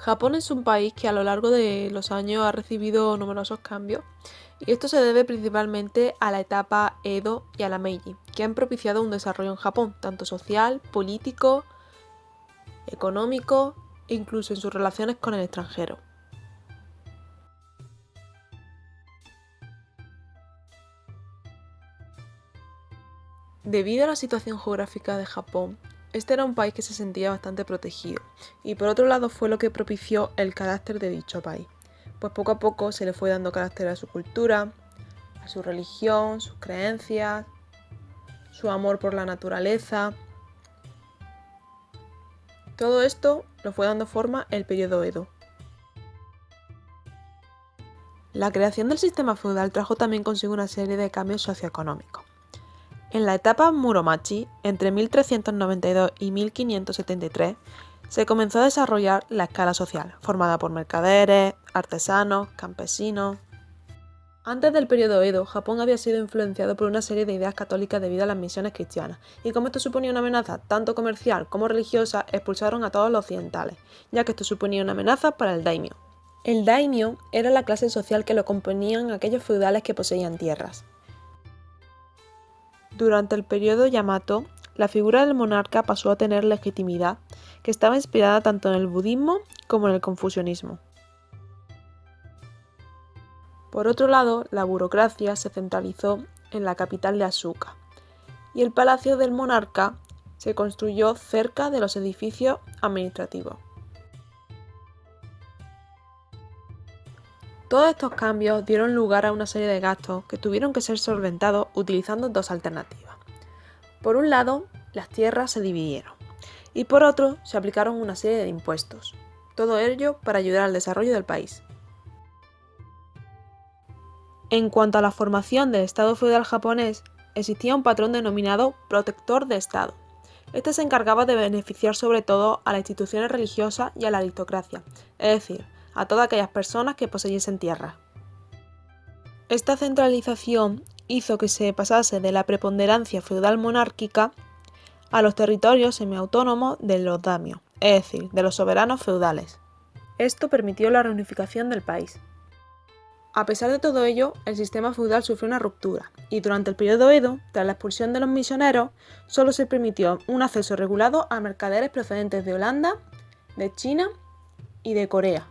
Japón es un país que a lo largo de los años ha recibido numerosos cambios, y esto se debe principalmente a la etapa Edo y a la Meiji, que han propiciado un desarrollo en Japón, tanto social, político, económico e incluso en sus relaciones con el extranjero. Debido a la situación geográfica de Japón, este era un país que se sentía bastante protegido, y por otro lado fue lo que propició el carácter de dicho país, pues poco a poco se le fue dando carácter a su cultura, a su religión, sus creencias, su amor por la naturaleza. Todo esto lo fue dando forma el periodo Edo. La creación del sistema feudal trajo también consigo una serie de cambios socioeconómicos. En la etapa Muromachi, entre 1392 y 1573, se comenzó a desarrollar la escala social, formada por mercaderes, artesanos, campesinos. Antes del periodo Edo, Japón había sido influenciado por una serie de ideas católicas debido a las misiones cristianas, y como esto suponía una amenaza tanto comercial como religiosa, expulsaron a todos los occidentales, ya que esto suponía una amenaza para el daimyo. El daimyo era la clase social que lo componían aquellos feudales que poseían tierras. Durante el periodo Yamato, la figura del monarca pasó a tener legitimidad, que estaba inspirada tanto en el budismo como en el confucianismo. Por otro lado, la burocracia se centralizó en la capital de Asuka, y el palacio del monarca se construyó cerca de los edificios administrativos. Todos estos cambios dieron lugar a una serie de gastos que tuvieron que ser solventados utilizando dos alternativas. Por un lado, las tierras se dividieron, y por otro, se aplicaron una serie de impuestos. Todo ello para ayudar al desarrollo del país. En cuanto a la formación del Estado feudal japonés, existía un patrón denominado protector de Estado. Este se encargaba de beneficiar sobre todo a las instituciones religiosas y a la aristocracia, es decir, a todas aquellas personas que poseyesen tierra. Esta centralización hizo que se pasase de la preponderancia feudal monárquica a los territorios semiautónomos de los daimyo, es decir, de los soberanos feudales. Esto permitió la reunificación del país. A pesar de todo ello, el sistema feudal sufrió una ruptura, y durante el periodo Edo, tras la expulsión de los misioneros, solo se permitió un acceso regulado a mercaderes procedentes de Holanda, de China y de Corea.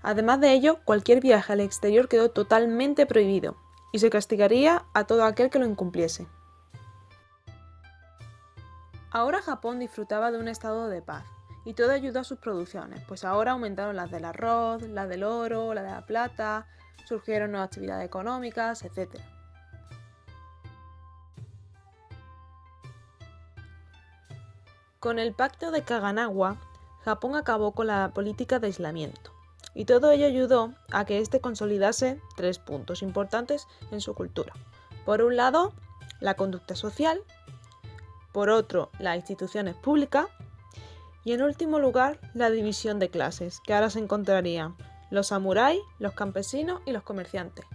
Además de ello, cualquier viaje al exterior quedó totalmente prohibido, y se castigaría a todo aquel que lo incumpliese. Ahora Japón disfrutaba de un estado de paz, y todo ayudó a sus producciones, pues ahora aumentaron las del arroz, las del oro, las de la plata, surgieron nuevas actividades económicas, etc. Con el Pacto de Kaganawa, Japón acabó con la política de aislamiento, y todo ello ayudó a que éste consolidase tres puntos importantes en su cultura. Por un lado, la conducta social, por otro, las instituciones públicas, y en último lugar, la división de clases, que ahora se encontrarían los samuráis, los campesinos y los comerciantes.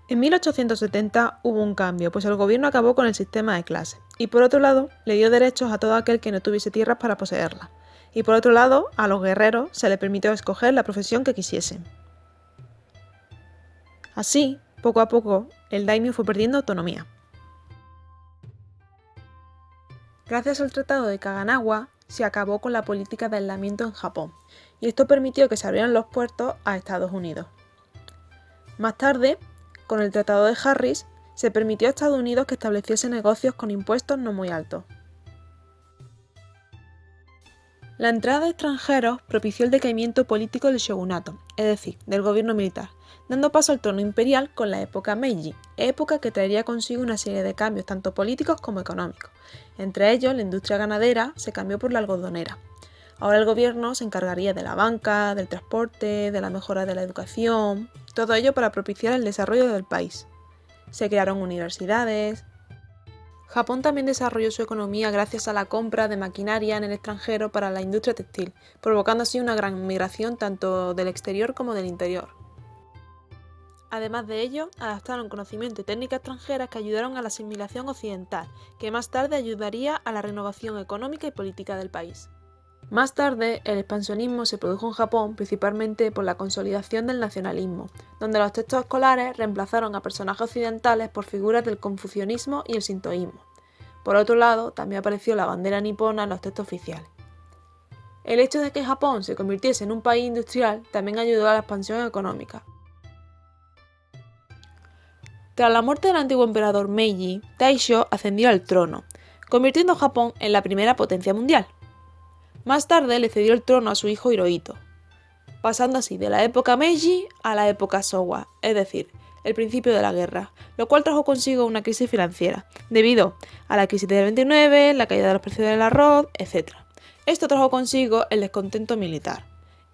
En 1870 hubo un cambio, pues el gobierno acabó con el sistema de clases, y por otro lado, le dio derechos a todo aquel que no tuviese tierras para poseerlas, y por otro lado, a los guerreros se les permitió escoger la profesión que quisiesen. Así, poco a poco, el daimyo fue perdiendo autonomía. Gracias al Tratado de Kaganawa, se acabó con la política de aislamiento en Japón, y esto permitió que se abrieran los puertos a Estados Unidos. Más tarde, con el Tratado de Harris, se permitió a Estados Unidos que estableciese negocios con impuestos no muy altos. La entrada de extranjeros propició el decaimiento político del shogunato, es decir, del gobierno militar, dando paso al trono imperial con la época Meiji, época que traería consigo una serie de cambios tanto políticos como económicos. Entre ellos, la industria ganadera se cambió por la algodonera. Ahora el gobierno se encargaría de la banca, del transporte, de la mejora de la educación, todo ello para propiciar el desarrollo del país. Se crearon universidades. Japón también desarrolló su economía gracias a la compra de maquinaria en el extranjero para la industria textil, provocando así una gran migración tanto del exterior como del interior. Además de ello, adaptaron conocimiento y técnicas extranjeras que ayudaron a la asimilación occidental, que más tarde ayudaría a la renovación económica y política del país. Más tarde, el expansionismo se produjo en Japón principalmente por la consolidación del nacionalismo, donde los textos escolares reemplazaron a personajes occidentales por figuras del confucianismo y el sintoísmo. Por otro lado, también apareció la bandera nipona en los textos oficiales. El hecho de que Japón se convirtiese en un país industrial también ayudó a la expansión económica. Tras la muerte del antiguo emperador Meiji, Taisho ascendió al trono, convirtiendo a Japón en la primera potencia mundial. Más tarde le cedió el trono a su hijo Hirohito, pasando así de la época Meiji a la época Showa, es decir, el principio de la guerra, lo cual trajo consigo una crisis financiera, debido a la crisis del 29, la caída de los precios del arroz, etc. Esto trajo consigo el descontento militar,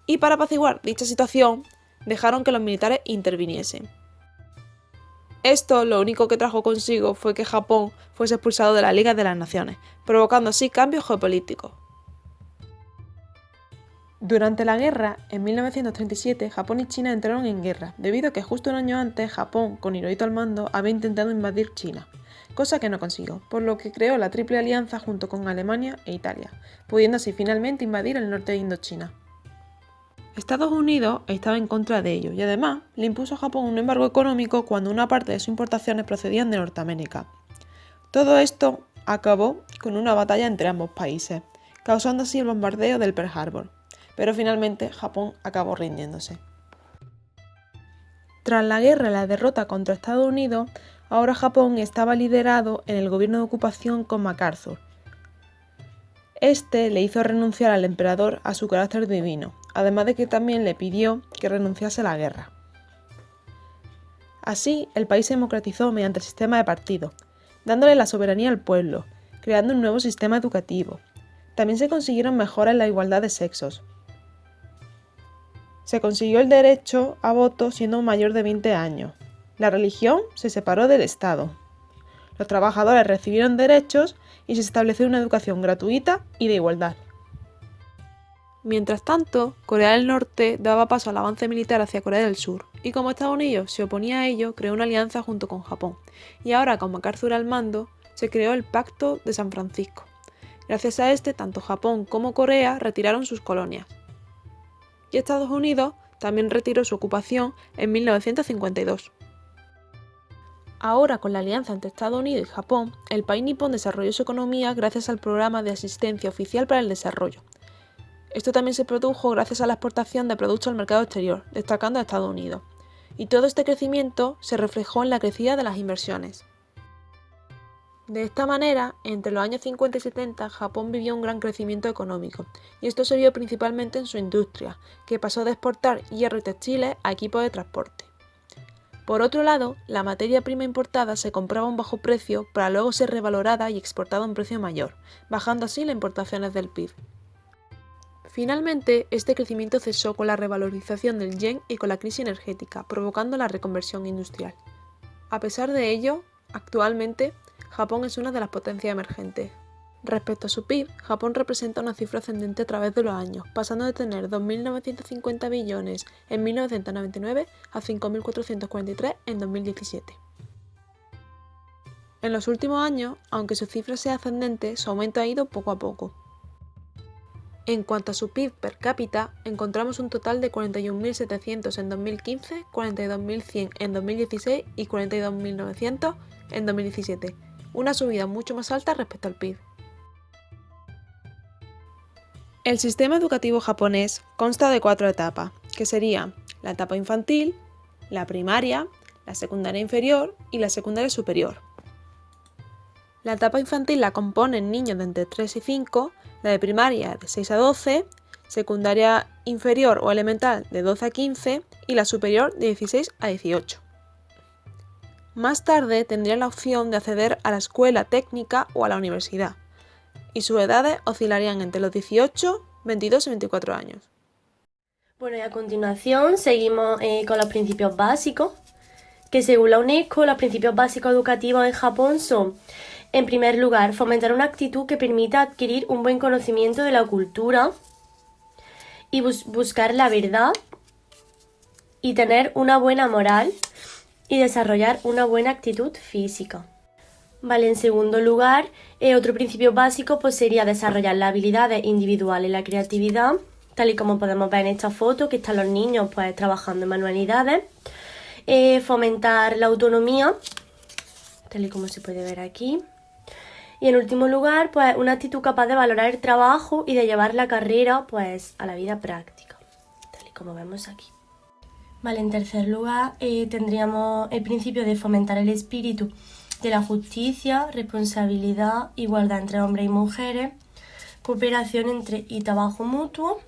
y para apaciguar dicha situación, dejaron que los militares interviniesen. Esto lo único que trajo consigo fue que Japón fuese expulsado de la Liga de las Naciones, provocando así cambios geopolíticos. Durante la guerra, en 1937, Japón y China entraron en guerra, debido a que justo un año antes Japón, con Hirohito al mando, había intentado invadir China, cosa que no consiguió, por lo que creó la Triple Alianza junto con Alemania e Italia, pudiendo así finalmente invadir el norte de Indochina. Estados Unidos estaba en contra de ello y además le impuso a Japón un embargo económico cuando una parte de sus importaciones procedían de Norteamérica. Todo esto acabó con una batalla entre ambos países, causando así el bombardeo del Pearl Harbor, pero finalmente Japón acabó rindiéndose. Tras la guerra y la derrota contra Estados Unidos, ahora Japón estaba liderado en el gobierno de ocupación con MacArthur. Este le hizo renunciar al emperador a su carácter divino, además de que también le pidió que renunciase a la guerra. Así, el país se democratizó mediante el sistema de partidos, dándole la soberanía al pueblo, creando un nuevo sistema educativo. También se consiguieron mejoras en la igualdad de sexos. Se consiguió el derecho a voto siendo mayor de 20 años. La religión se separó del Estado. Los trabajadores recibieron derechos y se estableció una educación gratuita y de igualdad. Mientras tanto, Corea del Norte daba paso al avance militar hacia Corea del Sur, y como Estados Unidos se oponía a ello, creó una alianza junto con Japón, y ahora con MacArthur al mando, se creó el Pacto de San Francisco. Gracias a este, tanto Japón como Corea retiraron sus colonias. Y Estados Unidos también retiró su ocupación en 1952. Ahora, con la alianza entre Estados Unidos y Japón, el país nipón desarrolló su economía gracias al Programa de Asistencia Oficial para el Desarrollo. Esto también se produjo gracias a la exportación de productos al mercado exterior, destacando a Estados Unidos. Y todo este crecimiento se reflejó en la crecida de las inversiones. De esta manera, entre los años 50 y 70, Japón vivió un gran crecimiento económico, y esto se vio principalmente en su industria, que pasó de exportar hierro y textiles a equipos de transporte. Por otro lado, la materia prima importada se compraba a un bajo precio para luego ser revalorada y exportada a un precio mayor, bajando así las importaciones del PIB. Finalmente, este crecimiento cesó con la revalorización del yen y con la crisis energética, provocando la reconversión industrial. A pesar de ello, actualmente, Japón es una de las potencias emergentes. Respecto a su PIB, Japón representa una cifra ascendente a través de los años, pasando de tener 2.950 billones en 1999 a 5.443 en 2017. En los últimos años, aunque su cifra sea ascendente, su aumento ha ido poco a poco. En cuanto a su PIB per cápita, encontramos un total de 41.700 en 2015, 42.100 en 2016 y 42.900 en 2017, una subida mucho más alta respecto al PIB. El sistema educativo japonés consta de 4 etapas, que serían la etapa infantil, la primaria, la secundaria inferior y la secundaria superior. La etapa infantil la componen niños de entre 3 y 5, la de primaria de 6 a 12, secundaria inferior o elemental de 12 a 15 y la superior de 16 a 18. Más tarde tendrían la opción de acceder a la escuela técnica o a la universidad, y sus edades oscilarían entre los 18, 22 y 24 años. Bueno, y a continuación seguimos con los principios básicos, que según la UNESCO, los principios básicos educativos en Japón son, en primer lugar, fomentar una actitud que permita adquirir un buen conocimiento de la cultura y buscar la verdad y tener una buena moral y desarrollar una buena actitud física. Vale, en segundo lugar, otro principio básico pues sería desarrollar las habilidades individuales y la creatividad, tal y como podemos ver en esta foto, que están los niños pues trabajando en manualidades. Fomentar la autonomía, tal y como se puede ver aquí. Y en último lugar, pues una actitud capaz de valorar el trabajo y de llevar la carrera pues a la vida práctica, tal y como vemos aquí. Vale, en tercer lugar tendríamos el principio de fomentar el espíritu de la justicia, responsabilidad, igualdad entre hombres y mujeres, cooperación entre y trabajo mutuo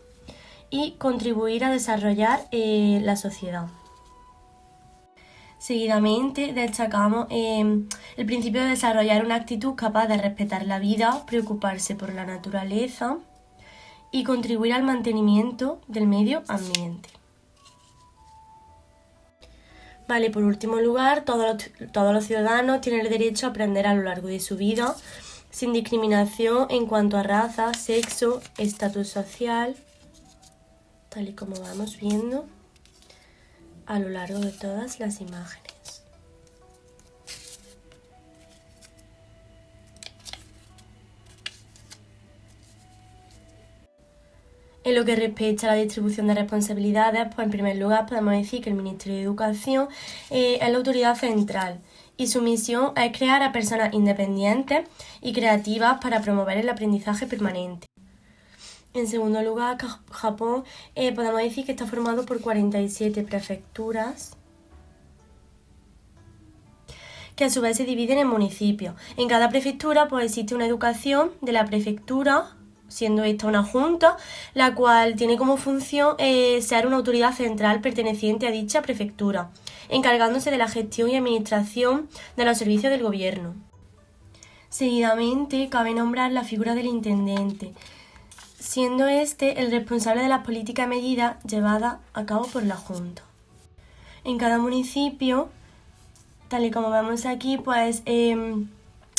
y contribuir a desarrollar la sociedad. Seguidamente destacamos el principio de desarrollar una actitud capaz de respetar la vida, preocuparse por la naturaleza y contribuir al mantenimiento del medio ambiente. Vale, por último lugar, todos los ciudadanos tienen el derecho a aprender a lo largo de su vida, sin discriminación en cuanto a raza, sexo, estatus social, tal y como vamos viendo a lo largo de todas las imágenes. En lo que respecta a la distribución de responsabilidades, pues en primer lugar podemos decir que el Ministerio de Educación es la autoridad central y su misión es crear a personas independientes y creativas para promover el aprendizaje permanente. En segundo lugar, Japón podemos decir que está formado por 47 prefecturas que a su vez se dividen en municipios. En cada prefectura pues existe una educación de la prefectura, siendo esta una junta, la cual tiene como función ser una autoridad central perteneciente a dicha prefectura, encargándose de la gestión y administración de los servicios del gobierno. Seguidamente cabe nombrar la figura del intendente, siendo este el responsable de las políticas y medidas llevadas a cabo por la Junta. En cada municipio, tal y como vemos aquí, pues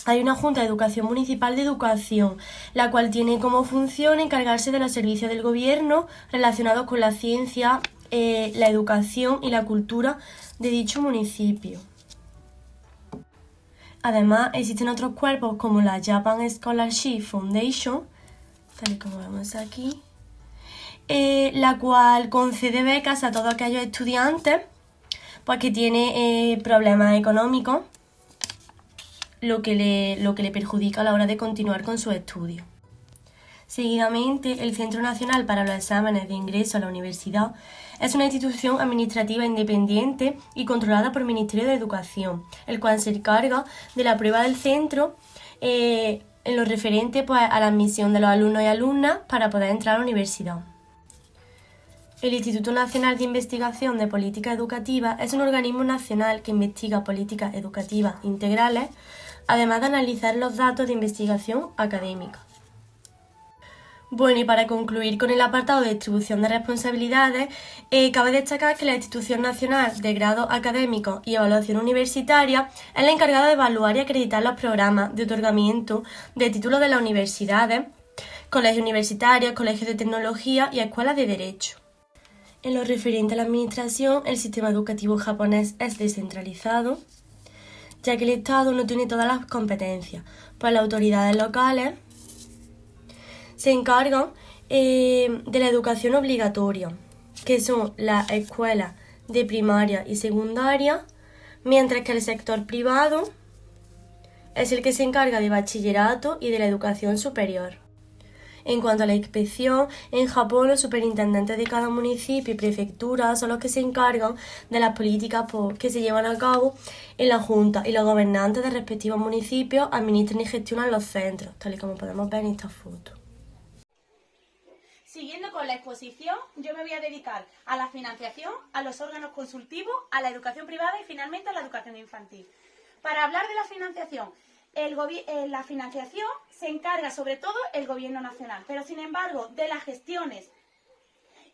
hay una Junta de Educación Municipal de Educación, la cual tiene como función encargarse de los servicios del gobierno relacionados con la ciencia, la educación y la cultura de dicho municipio. Además, existen otros cuerpos como la Japan Scholarship Foundation, tal y como vemos aquí, la cual concede becas a todos aquellos estudiantes pues, que tienen problemas económicos, lo que le perjudica a la hora de continuar con sus estudios. Seguidamente, el Centro Nacional para los Exámenes de Ingreso a la Universidad es una institución administrativa independiente y controlada por el Ministerio de Educación, el cual se encarga de la prueba del centro en lo referente pues, a la admisión de los alumnos y alumnas para poder entrar a la universidad. El Instituto Nacional de Investigación de Políticas Educativas es un organismo nacional que investiga políticas educativas integrales, además de analizar los datos de investigación académica. Bueno, y para concluir con el apartado de distribución de responsabilidades, cabe destacar que la Institución Nacional de Grados Académicos y Evaluación Universitaria es la encargada de evaluar y acreditar los programas de otorgamiento de títulos de las universidades, colegios universitarios, colegios de tecnología y escuelas de derecho. En lo referente a la administración, el sistema educativo japonés es descentralizado, ya que el Estado no tiene todas las competencias, pues las autoridades locales se encargan de la educación obligatoria, que son las escuelas de primaria y secundaria, mientras que el sector privado es el que se encarga de bachillerato y de la educación superior. En cuanto a la inspección, en Japón los superintendentes de cada municipio y prefectura son los que se encargan de las políticas que se llevan a cabo en la Junta y los gobernantes de respectivos municipios administran y gestionan los centros, tal y como podemos ver en esta foto. Siguiendo con la exposición, yo me voy a dedicar a la financiación, a los órganos consultivos, a la educación privada y finalmente a la educación infantil. Para hablar de la financiación, la financiación se encarga sobre todo el Gobierno nacional, pero sin embargo de las gestiones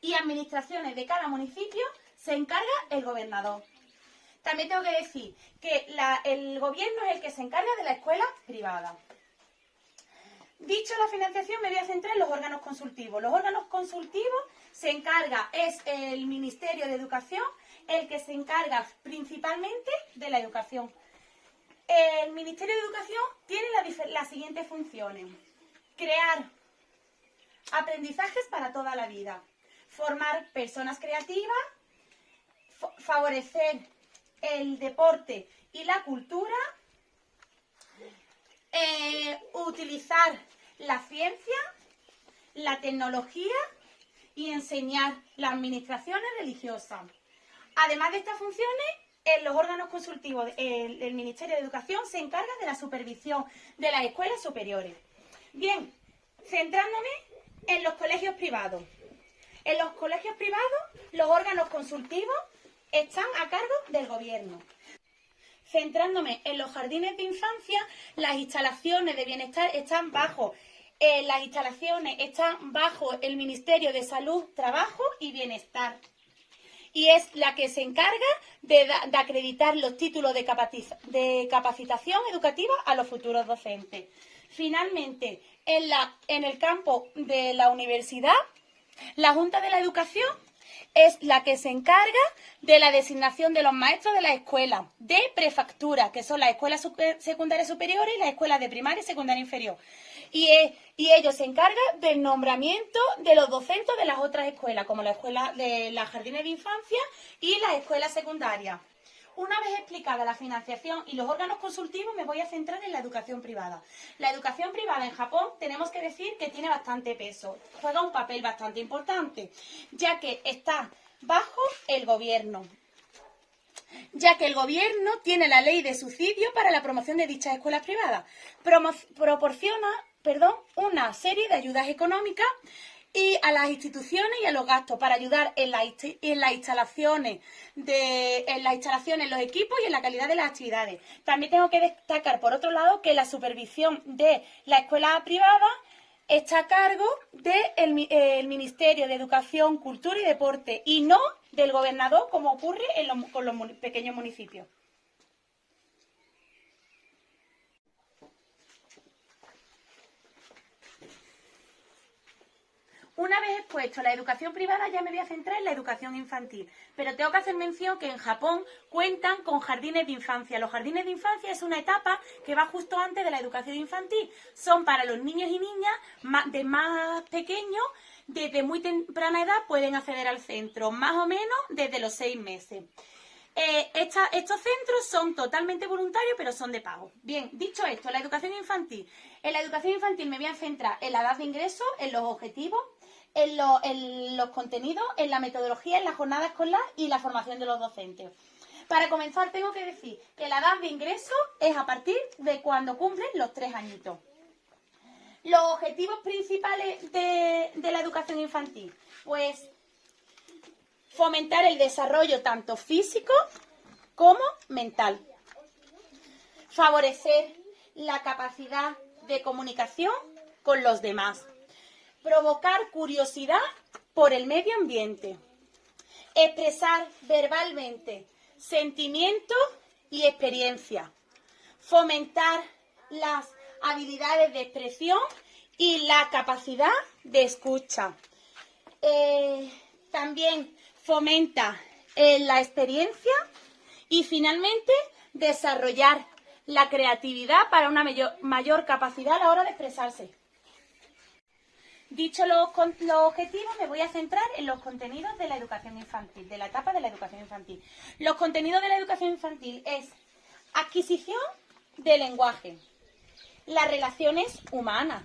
y administraciones de cada municipio se encarga el gobernador. También tengo que decir que el Gobierno es el que se encarga de la escuela privada. Dicho la financiación, me voy a centrar en los órganos consultivos. Los órganos consultivos es el Ministerio de Educación, el que se encarga principalmente de la educación. El Ministerio de Educación tiene las siguientes funciones: crear aprendizajes para toda la vida, formar personas creativas, favorecer el deporte y la cultura, utilizar la ciencia, la tecnología y enseñar las administraciones religiosas. Además de estas funciones, en los órganos consultivos, el Ministerio de Educación se encarga de la supervisión de las escuelas superiores. Bien, centrándome en los colegios privados. En los colegios privados, los órganos consultivos están a cargo del gobierno. Centrándome en los jardines de infancia, las instalaciones de bienestar están bajo el Ministerio de Salud, Trabajo y Bienestar. Y es la que se encarga de acreditar los títulos de capacitación educativa a los futuros docentes. Finalmente, en el campo de la universidad, la Junta de la Educación es la que se encarga de la designación de los maestros de las escuelas de prefectura, que son las escuelas secundarias superiores y las escuelas de primaria y secundaria inferior. Y ellos se encargan del nombramiento de los docentes de las otras escuelas, como la escuela de las jardines de infancia y las escuelas secundarias. Una vez explicada la financiación y los órganos consultivos, me voy a centrar en la educación privada. La educación privada en Japón tenemos que decir que tiene bastante peso, juega un papel bastante importante, ya que está bajo el gobierno. Ya que el gobierno tiene la ley de subsidio para la promoción de dichas escuelas privadas. Proporciona una serie de ayudas económicas y a las instituciones y a los gastos para ayudar en las instalaciones, los equipos y en la calidad de las actividades. También tengo que destacar, por otro lado, que la supervisión de la escuela privada está a cargo del Ministerio de Educación, Cultura y Deporte y no del gobernador, como ocurre con los pequeños municipios. Una vez expuesto la educación privada, ya me voy a centrar en la educación infantil. Pero tengo que hacer mención que en Japón cuentan con jardines de infancia. Los jardines de infancia es una etapa que va justo antes de la educación infantil. Son para los niños y niñas de más pequeños, desde muy temprana edad pueden acceder al centro, más o menos desde los 6 meses. Estos centros son totalmente voluntarios, pero son de pago. Bien, dicho esto, la educación infantil. En la educación infantil me voy a centrar en la edad de ingreso, en los objetivos, en los contenidos, en la metodología, en la jornada escolar y la formación de los docentes. Para comenzar, tengo que decir que la edad de ingreso es a partir de cuando cumplen los 3 añitos. Los objetivos principales de la educación infantil, pues fomentar el desarrollo tanto físico como mental. Favorecer la capacidad de comunicación con los demás. Provocar curiosidad por el medio ambiente. Expresar verbalmente sentimientos y experiencias. Fomentar las habilidades de expresión y la capacidad de escucha. También fomenta la experiencia y finalmente desarrollar la creatividad para una mayor capacidad a la hora de expresarse. Dicho los objetivos, me voy a centrar en los contenidos de la educación infantil, de la etapa de la educación infantil. Los contenidos de la educación infantil es adquisición de lenguaje, las relaciones humanas,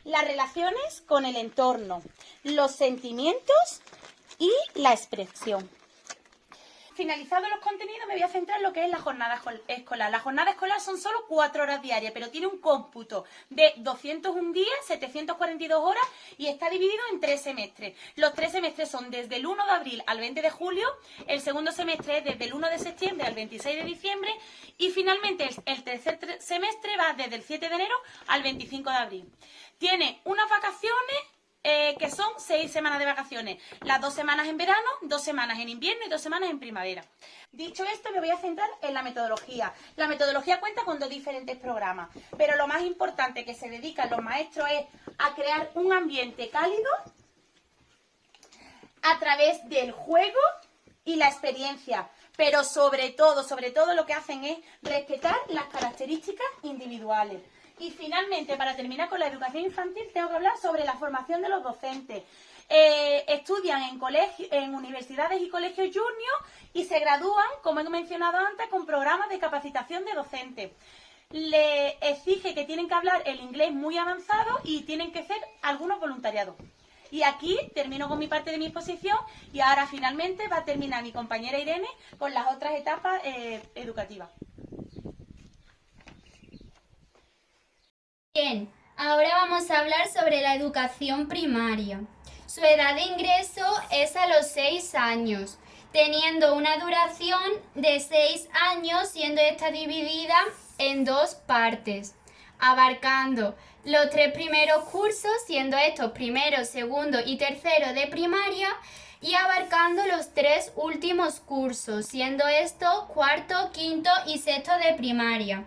las relaciones con el entorno, los sentimientos y la expresión. Finalizados los contenidos, me voy a centrar en lo que es la jornada escolar. La jornada escolar son solo 4 horas diarias, pero tiene un cómputo de 201 días, 742 horas y está dividido en 3 semestres. Los 3 semestres son desde el 1 de abril al 20 de julio, el segundo semestre es desde el 1 de septiembre al 26 de diciembre y finalmente el tercer semestre va desde el 7 de enero al 25 de abril. Tiene unas vacaciones que son 6 semanas de vacaciones, las 2 semanas en verano, 2 semanas en invierno y 2 semanas en primavera. Dicho esto, me voy a centrar en la metodología. La metodología cuenta con 2 diferentes programas, pero lo más importante que se dedican los maestros es a crear un ambiente cálido a través del juego y la experiencia, pero sobre todo lo que hacen es respetar las características individuales. Y finalmente, para terminar con la educación infantil, tengo que hablar sobre la formación de los docentes. Estudian en universidades y colegios junior y se gradúan, como he mencionado antes, con programas de capacitación de docentes. Le exige que tienen que hablar el inglés muy avanzado y tienen que hacer algunos voluntariados. Y aquí termino con mi parte de mi exposición y ahora finalmente va a terminar mi compañera Irene con las otras etapas educativas. Bien, ahora vamos a hablar sobre la educación primaria. Su edad de ingreso es a los 6 años, teniendo una duración de 6 años, siendo esta dividida en 2 partes, abarcando los 3 primeros cursos, siendo estos primero, segundo y tercero de primaria, y abarcando los 3 últimos cursos, siendo estos cuarto, quinto y sexto de primaria.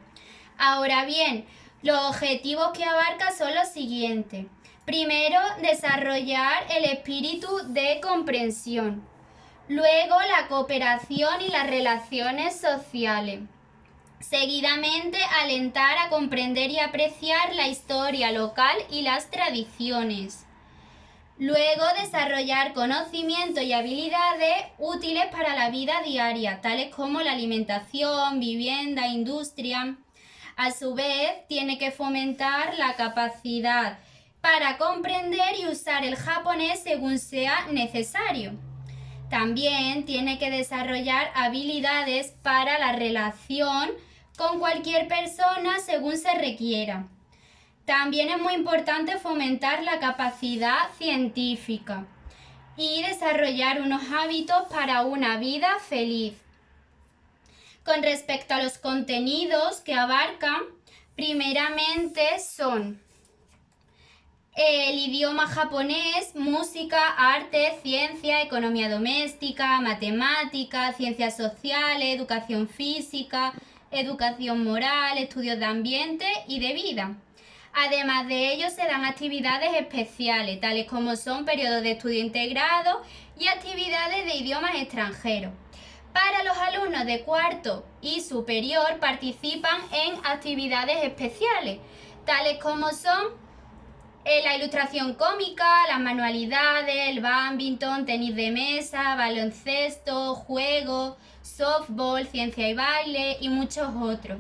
Ahora bien, los objetivos que abarca son los siguientes. Primero, desarrollar el espíritu de comprensión. Luego, la cooperación y las relaciones sociales. Seguidamente, alentar a comprender y apreciar la historia local y las tradiciones. Luego, desarrollar conocimientos y habilidades útiles para la vida diaria, tales como la alimentación, vivienda, industria. A su vez, tiene que fomentar la capacidad para comprender y usar el japonés según sea necesario. También tiene que desarrollar habilidades para la relación con cualquier persona según se requiera. También es muy importante fomentar la capacidad científica y desarrollar unos hábitos para una vida feliz. Con respecto a los contenidos que abarcan, primeramente son el idioma japonés, música, arte, ciencia, economía doméstica, matemáticas, ciencias sociales, educación física, educación moral, estudios de ambiente y de vida. Además de ello, se dan actividades especiales, tales como son periodos de estudio integrado y actividades de idiomas extranjeros. Para los alumnos de cuarto y superior participan en actividades especiales, tales como son la ilustración cómica, las manualidades, el bádminton, tenis de mesa, baloncesto, juego, softball, ciencia y baile y muchos otros.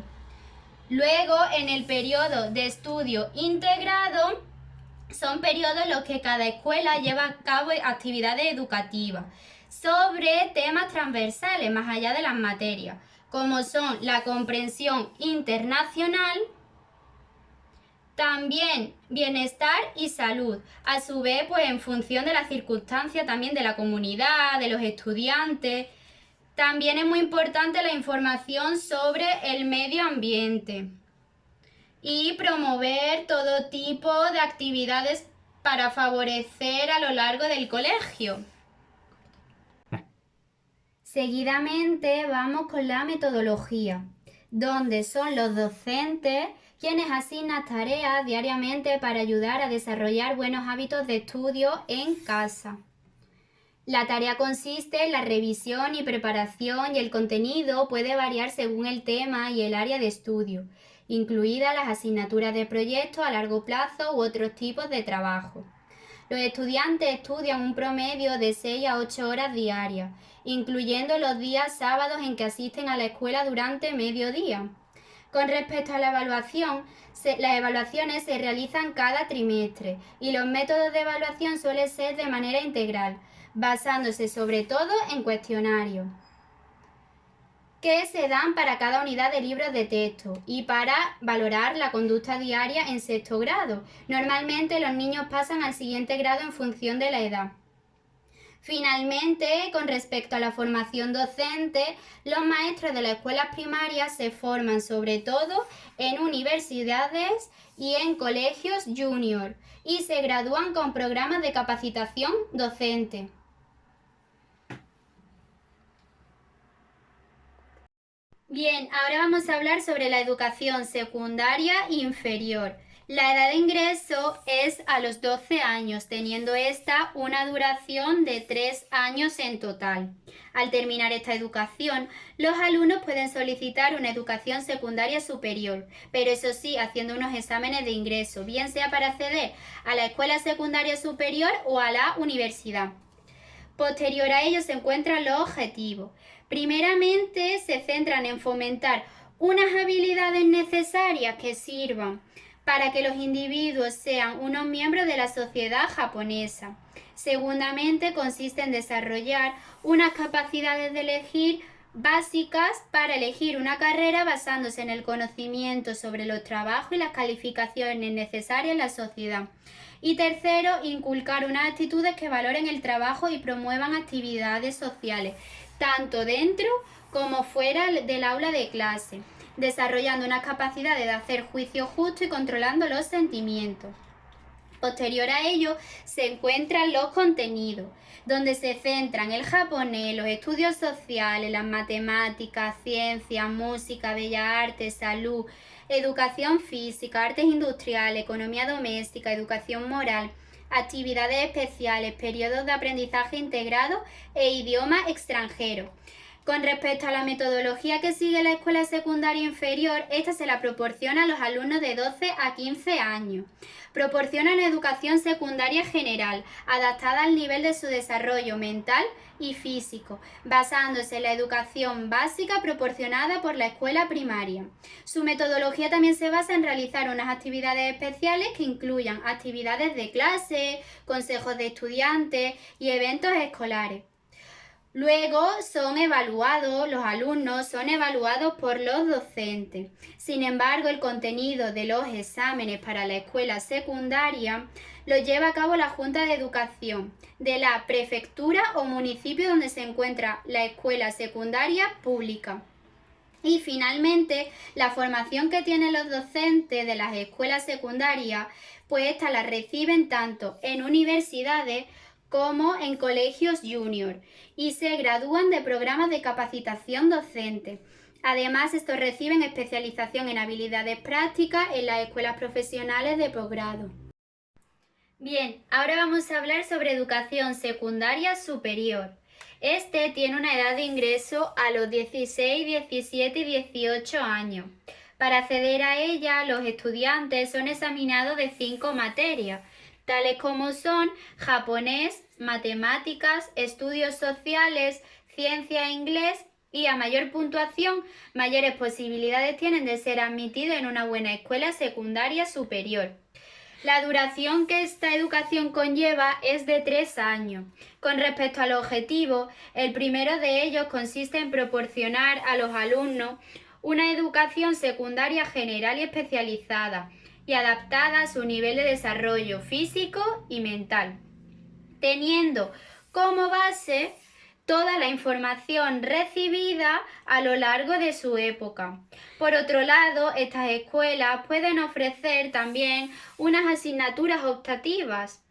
Luego, en el periodo de estudio integrado, son periodos en los que cada escuela lleva a cabo actividades educativas sobre temas transversales más allá de las materias, como son la comprensión internacional, también bienestar y salud, a su vez pues en función de las circunstancias también de la comunidad, de los estudiantes. También es muy importante la información sobre el medio ambiente y promover todo tipo de actividades para favorecer a lo largo del colegio. Seguidamente vamos con la metodología, donde son los docentes quienes asignan tareas diariamente para ayudar a desarrollar buenos hábitos de estudio en casa. La tarea consiste en la revisión y preparación y el contenido puede variar según el tema y el área de estudio, incluidas las asignaturas de proyectos a largo plazo u otros tipos de trabajo. Los estudiantes estudian un promedio de 6 a 8 horas diarias, incluyendo los días sábados en que asisten a la escuela durante mediodía. Con respecto a la evaluación, las evaluaciones se realizan cada trimestre y los métodos de evaluación suelen ser de manera integral, basándose sobre todo en cuestionarios que se dan para cada unidad de libros de texto y para valorar la conducta diaria en sexto grado. Normalmente los niños pasan al siguiente grado en función de la edad. Finalmente, con respecto a la formación docente, los maestros de las escuelas primarias se forman sobre todo en universidades y en colegios junior y se gradúan con programas de capacitación docente. Bien, ahora vamos a hablar sobre la educación secundaria inferior. La edad de ingreso es a los 12 años, teniendo esta una duración de 3 años en total. Al terminar esta educación, los alumnos pueden solicitar una educación secundaria superior, pero eso sí, haciendo unos exámenes de ingreso, bien sea para acceder a la escuela secundaria superior o a la universidad. Posterior a ello se encuentran los objetivos. Primeramente se centran en fomentar unas habilidades necesarias que sirvan para que los individuos sean unos miembros de la sociedad japonesa. Segundamente consiste en desarrollar unas capacidades de elegir básicas para elegir una carrera basándose en el conocimiento sobre los trabajos y las calificaciones necesarias en la sociedad. Y tercero, inculcar unas actitudes que valoren el trabajo y promuevan actividades sociales, tanto dentro como fuera del aula de clase, desarrollando unas capacidades de hacer juicio justo y controlando los sentimientos. Posterior a ello se encuentran los contenidos, donde se centran el japonés, los estudios sociales, las matemáticas, ciencias, música, bellas artes, salud, educación física, artes industriales, economía doméstica, educación moral, actividades especiales, periodos de aprendizaje integrado e idioma extranjero. Con respecto a la metodología que sigue la escuela secundaria inferior, esta se la proporciona a los alumnos de 12 a 15 años. Proporciona una educación secundaria general, adaptada al nivel de su desarrollo mental y físico, basándose en la educación básica proporcionada por la escuela primaria. Su metodología también se basa en realizar unas actividades especiales que incluyan actividades de clase, consejos de estudiantes y eventos escolares. Luego los alumnos son evaluados por los docentes. Sin embargo, el contenido de los exámenes para la escuela secundaria lo lleva a cabo la Junta de Educación de la prefectura o municipio donde se encuentra la escuela secundaria pública. Y finalmente, la formación que tienen los docentes de las escuelas secundarias, pues esta la reciben tanto en universidades como en colegios junior y se gradúan de programas de capacitación docente. Además, estos reciben especialización en habilidades prácticas en las escuelas profesionales de posgrado. Bien, ahora vamos a hablar sobre educación secundaria superior. Este tiene una edad de ingreso a los 16, 17 y 18 años. Para acceder a ella, los estudiantes son examinados de 5 materias, tales como son japonés, matemáticas, estudios sociales, ciencia e inglés, y a mayor puntuación, mayores posibilidades tienen de ser admitidos en una buena escuela secundaria superior. La duración que esta educación conlleva es de 3 años. Con respecto al objetivo, el primero de ellos consiste en proporcionar a los alumnos una educación secundaria general y especializada, y adaptada a su nivel de desarrollo físico y mental, teniendo como base toda la información recibida a lo largo de su época. Por otro lado, estas escuelas pueden ofrecer también unas asignaturas optativas,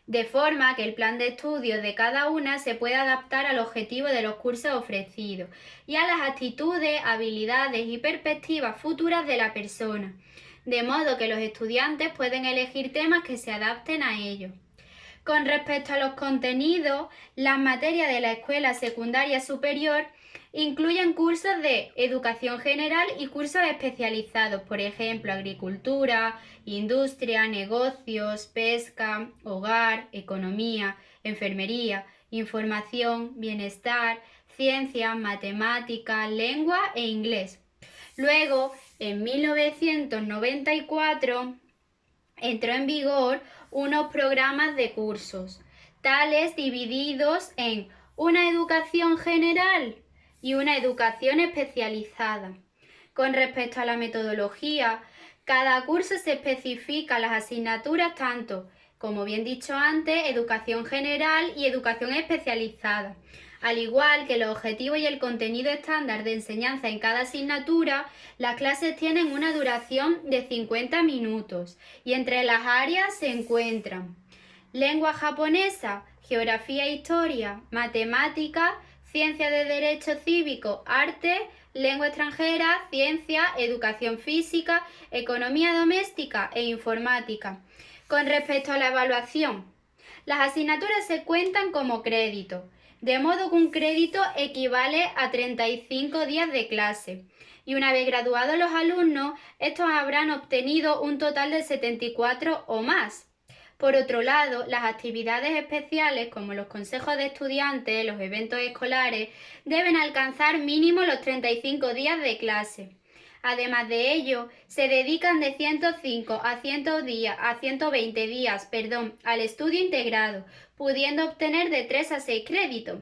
de forma que el plan de estudios de cada una se pueda adaptar al objetivo de los cursos ofrecidos y a las actitudes, habilidades y perspectivas futuras de la persona, de modo que los estudiantes pueden elegir temas que se adapten a ellos. Con respecto a los contenidos, las materias de la escuela secundaria superior incluyen cursos de educación general y cursos especializados, por ejemplo, agricultura, industria, negocios, pesca, hogar, economía, enfermería, información, bienestar, ciencias, matemáticas, lengua e inglés. Luego, en 1994, entró en vigor unos programas de cursos, tales divididos en una educación general y una educación especializada. Con respecto a la metodología, cada curso se especifica las asignaturas tanto, como bien dicho antes, educación general y educación especializada. Al igual que los objetivos y el contenido estándar de enseñanza en cada asignatura, las clases tienen una duración de 50 minutos y entre las áreas se encuentran lengua japonesa, geografía e historia, matemáticas, ciencia de derecho cívico, arte, lengua extranjera, ciencia, educación física, economía doméstica e informática. Con respecto a la evaluación, las asignaturas se cuentan como crédito, de modo que un crédito equivale a 35 días de clase. Y una vez graduados los alumnos, estos habrán obtenido un total de 74 o más. Por otro lado, las actividades especiales como los consejos de estudiantes, los eventos escolares, deben alcanzar mínimo los 35 días de clase. Además de ello, se dedican de 105 a 120 días al estudio integrado, pudiendo obtener de 3 a 6 créditos.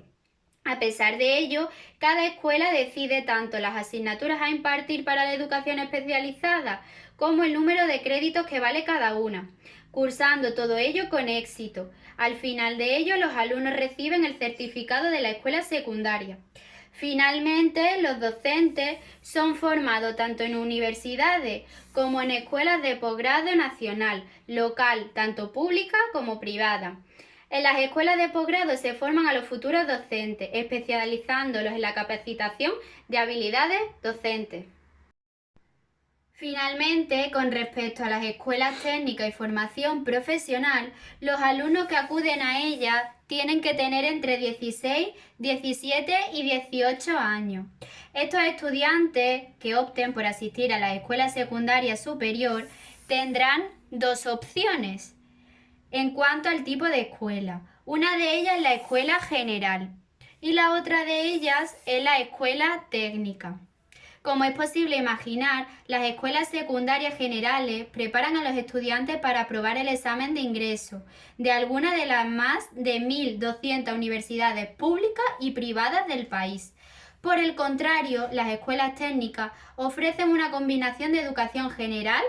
A pesar de ello, cada escuela decide tanto las asignaturas a impartir para la educación especializada como el número de créditos que vale cada una, cursando todo ello con éxito. Al final de ello, los alumnos reciben el certificado de la escuela secundaria. Finalmente, los docentes son formados tanto en universidades como en escuelas de posgrado nacional, local, tanto pública como privada. En las escuelas de posgrado se forman a los futuros docentes, especializándolos en la capacitación de habilidades docentes. Finalmente, con respecto a las escuelas técnicas y formación profesional, los alumnos que acuden a ellas tienen que tener entre 16, 17 y 18 años. Estos estudiantes que opten por asistir a la escuela secundaria superior tendrán dos opciones en cuanto al tipo de escuela. Una de ellas es la escuela general y la otra de ellas es la escuela técnica. Como es posible imaginar, las escuelas secundarias generales preparan a los estudiantes para aprobar el examen de ingreso de alguna de las más de 1.200 universidades públicas y privadas del país. Por el contrario, las escuelas técnicas ofrecen una combinación de educación general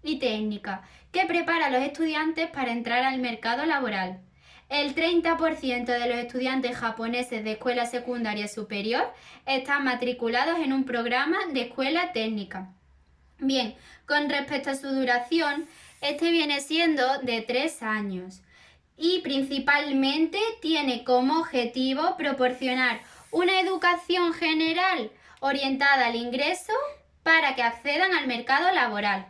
y técnica que prepara a los estudiantes para entrar al mercado laboral. El 30% de los estudiantes japoneses de escuela secundaria superior están matriculados en un programa de escuela técnica. Bien, con respecto a su duración, este viene siendo de 3 años y principalmente tiene como objetivo proporcionar una educación general orientada al ingreso para que accedan al mercado laboral.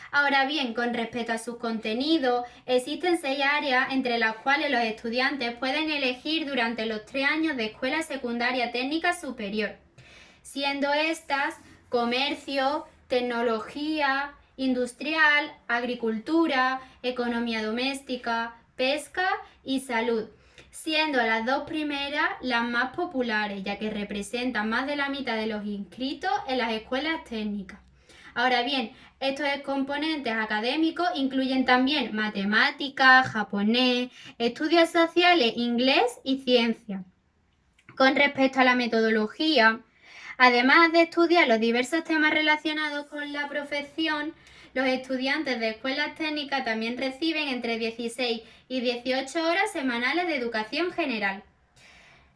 Ahora bien, con respecto a sus contenidos, existen 6 áreas entre las cuales los estudiantes pueden elegir durante los 3 años de escuela secundaria técnica superior, siendo estas comercio, tecnología, industrial, agricultura, economía doméstica, pesca y salud, siendo las 2 primeras las más populares, ya que representan más de la mitad de los inscritos en las escuelas técnicas. Ahora bien, estos componentes académicos incluyen también matemáticas, japonés, estudios sociales, inglés y ciencia. Con respecto a la metodología, además de estudiar los diversos temas relacionados con la profesión, los estudiantes de escuelas técnicas también reciben entre 16 y 18 horas semanales de educación general.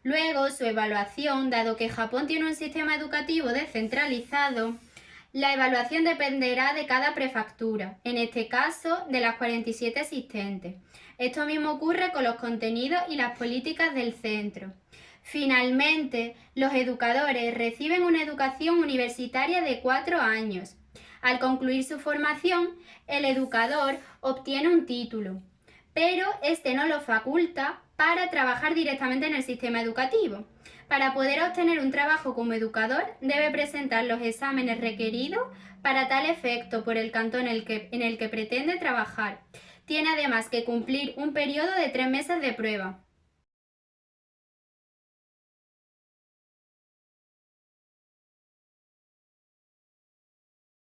Luego, su evaluación, dado que Japón tiene un sistema educativo descentralizado, la evaluación dependerá de cada prefectura, en este caso de las 47 existentes. Esto mismo ocurre con los contenidos y las políticas del centro. Finalmente, los educadores reciben una educación universitaria de 4 años. Al concluir su formación, el educador obtiene un título, pero este no lo faculta para trabajar directamente en el sistema educativo. Para poder obtener un trabajo como educador, debe presentar los exámenes requeridos para tal efecto por el cantón en el que pretende trabajar. Tiene además que cumplir un periodo de 3 meses de prueba.